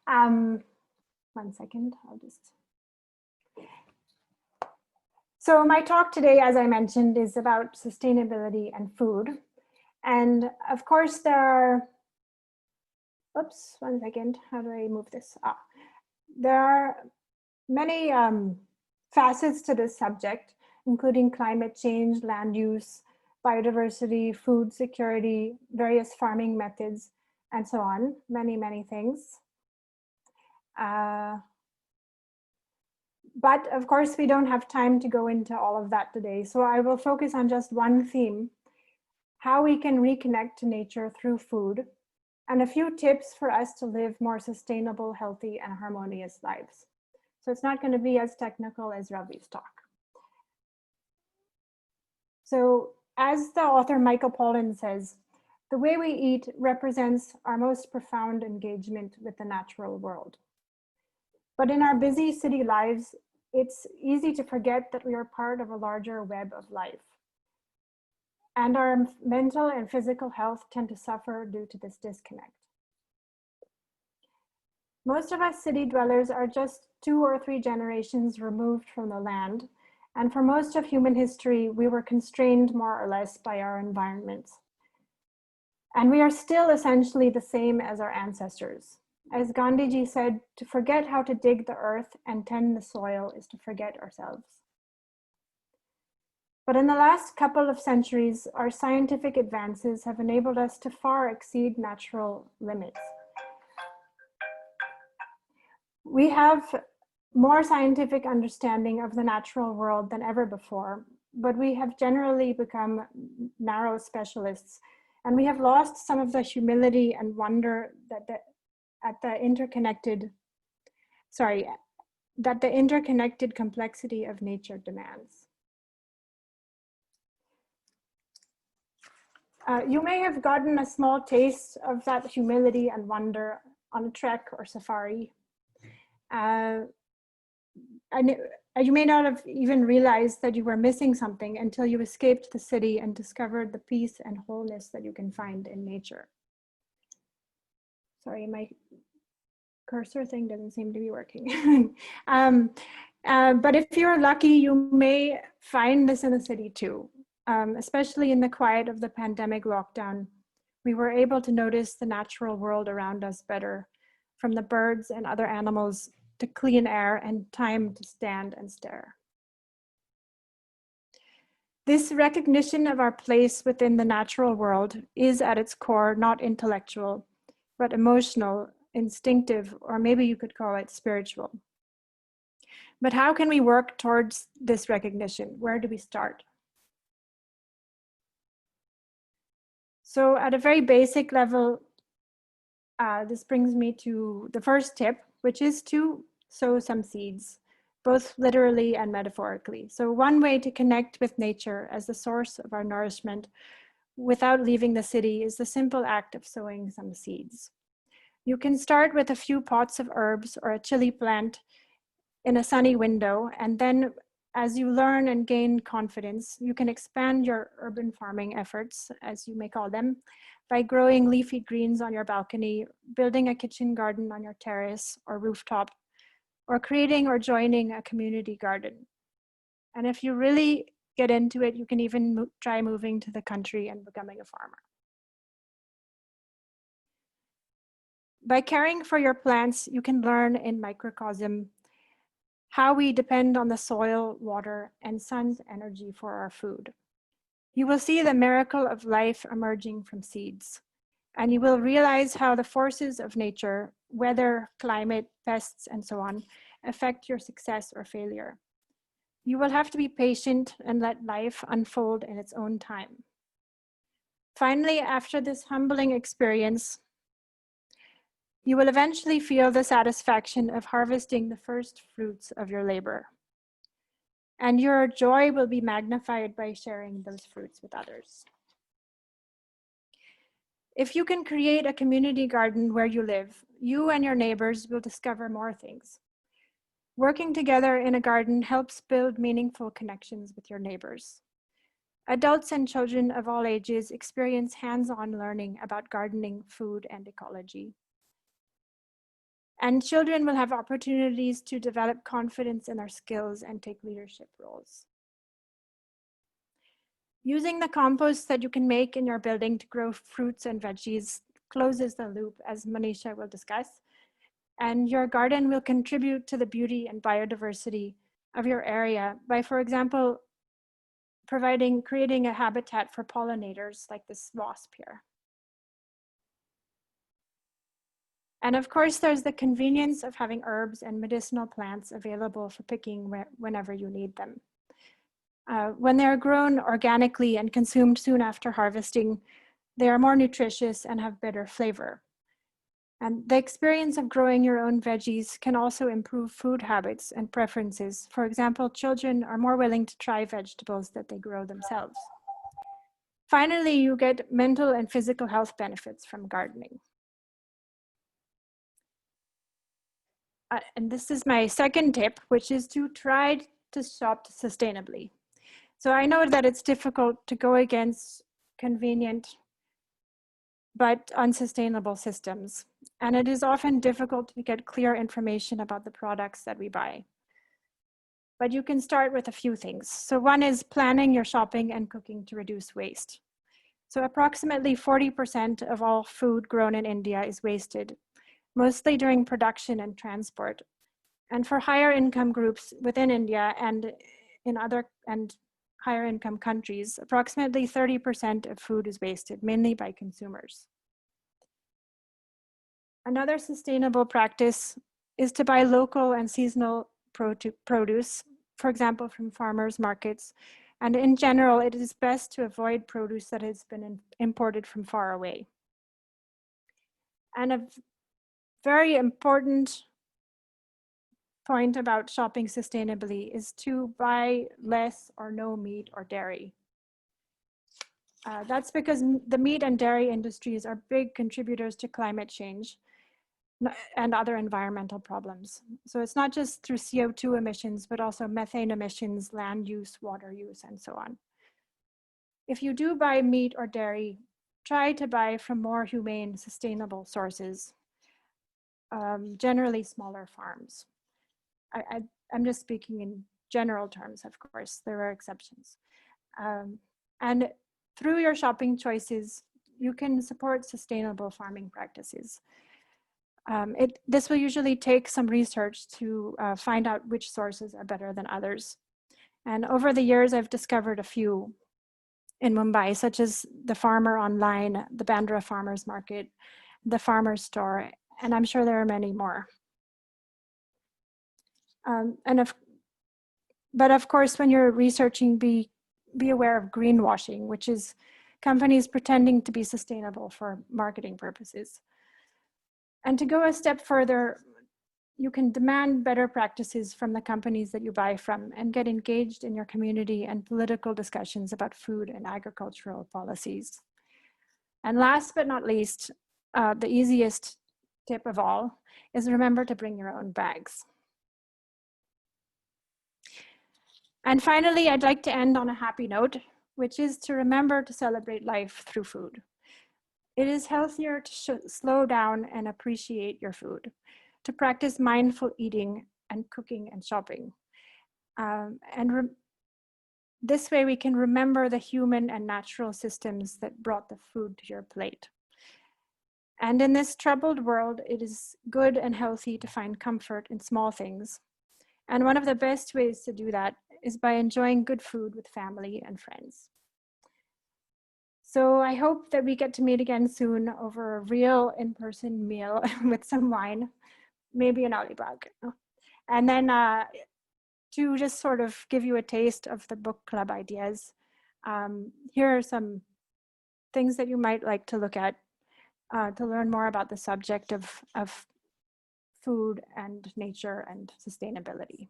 Um, 1 second, I'll just. So my talk today, as I mentioned, is about sustainability and food. And of course there are, oops, 1 second, how do I move this? There are many facets to this subject, including climate change, land use, biodiversity, food security, various farming methods, and so on, many, many things. But of course, we don't have time to go into all of that today. So I will focus on just one theme, how we can reconnect to nature through food, and a few tips for us to live more sustainable, healthy, and harmonious lives. So it's not going to be as technical as Ravi's talk. So as the author Michael Pollan says, the way we eat represents our most profound engagement with the natural world. But in our busy city lives, it's easy to forget that we are part of a larger web of life. And our mental and physical health tend to suffer due to this disconnect. Most of us city dwellers are just 2 or 3 generations removed from the land. And for most of human history, we were constrained more or less by our environments. And we are still essentially the same as our ancestors. As Gandhiji said, to forget how to dig the earth and tend the soil is to forget ourselves. But in the last couple of centuries, our scientific advances have enabled us to far exceed natural limits. We have more scientific understanding of the natural world than ever before, but we have generally become narrow specialists, and we have lost some of the humility and wonder that the interconnected complexity of nature demands. You may have gotten a small taste of that humility and wonder on a trek or safari. And you may not have even realized that you were missing something until you escaped the city and discovered the peace and wholeness that you can find in nature. Sorry, my cursor thing doesn't seem to be working. But if you're lucky, you may find this in the city too. Especially in the quiet of the pandemic lockdown, we were able to notice the natural world around us better, from the birds and other animals to clean air and time to stand and stare. This recognition of our place within the natural world is at its core not intellectual, but emotional, instinctive, or maybe you could call it spiritual. But how can we work towards this recognition? Where do we start? So at a very basic level, this brings me to the first tip, which is to sow some seeds, both literally and metaphorically. So one way to connect with nature as the source of our nourishment without leaving the city is the simple act of sowing some seeds. You can start with a few pots of herbs or a chili plant in a sunny window, and then as you learn and gain confidence, you can expand your urban farming efforts, as you may call them, by growing leafy greens on your balcony, building a kitchen garden on your terrace or rooftop, or creating or joining a community garden. And if you really get into it, you can even try moving to the country and becoming a farmer. By caring for your plants, you can learn in microcosm how we depend on the soil, water, and sun's energy for our food. You will see the miracle of life emerging from seeds, and you will realize how the forces of nature, weather, climate, pests, and so on, affect your success or failure. You will have to be patient and let life unfold in its own time. Finally, after this humbling experience, you will eventually feel the satisfaction of harvesting the first fruits of your labor. And your joy will be magnified by sharing those fruits with others. If you can create a community garden where you live, you and your neighbors will discover more things. Working together in a garden helps build meaningful connections with your neighbors. Adults and children of all ages experience hands-on learning about gardening, food, and ecology. And children will have opportunities to develop confidence in their skills and take leadership roles. Using the compost that you can make in your building to grow fruits and veggies closes the loop, as Manisha will discuss. And your garden will contribute to the beauty and biodiversity of your area by, for example, creating a habitat for pollinators like this wasp here. And of course, there's the convenience of having herbs and medicinal plants available for picking whenever you need them. When they're grown organically and consumed soon after harvesting, they are more nutritious and have better flavor. And the experience of growing your own veggies can also improve food habits and preferences. For example, children are more willing to try vegetables that they grow themselves. Finally, you get mental and physical health benefits from gardening. And this is my second tip, which is to try to shop sustainably. So I know that it's difficult to go against convenient but unsustainable systems. And it is often difficult to get clear information about the products that we buy. But you can start with a few things. So one is planning your shopping and cooking to reduce waste. So approximately 40% of all food grown in India is wasted, mostly during production and transport. And for higher income groups within India and in other higher income countries, approximately 30% of food is wasted, mainly by consumers. Another sustainable practice is to buy local and seasonal produce, for example, from farmers markets. And in general, it is best to avoid produce that has been imported from far away. And a very important point about shopping sustainably is to buy less or no meat or dairy. That's because the meat and dairy industries are big contributors to climate change and other environmental problems. So it's not just through CO2 emissions, but also methane emissions, land use, water use, and so on. If you do buy meat or dairy, try to buy from more humane, sustainable sources, generally smaller farms. I'm just speaking in general terms, of course, there are exceptions. And through your shopping choices, you can support sustainable farming practices. This will usually take some research to find out which sources are better than others. And over the years, I've discovered a few in Mumbai, such as the Farmer Online, the Bandra Farmers Market, the Farmer's Store, and I'm sure there are many more. But of course, when you're researching, be aware of greenwashing, which is companies pretending to be sustainable for marketing purposes. And to go a step further, you can demand better practices from the companies that you buy from and get engaged in your community and political discussions about food and agricultural policies. And last but not least, the easiest tip of all is remember to bring your own bags. And finally, I'd like to end on a happy note, which is to remember to celebrate life through food. It is healthier to slow down and appreciate your food, to practice mindful eating and cooking and shopping. This way we can remember the human and natural systems that brought the food to your plate. And in this troubled world, it is good and healthy to find comfort in small things. And one of the best ways to do that is by enjoying good food with family and friends. So I hope that we get to meet again soon over a real in-person meal with some wine, maybe an alibag. And then to just sort of give you a taste of the book club ideas, here are some things that you might like to look at to learn more about the subject of food and nature and sustainability.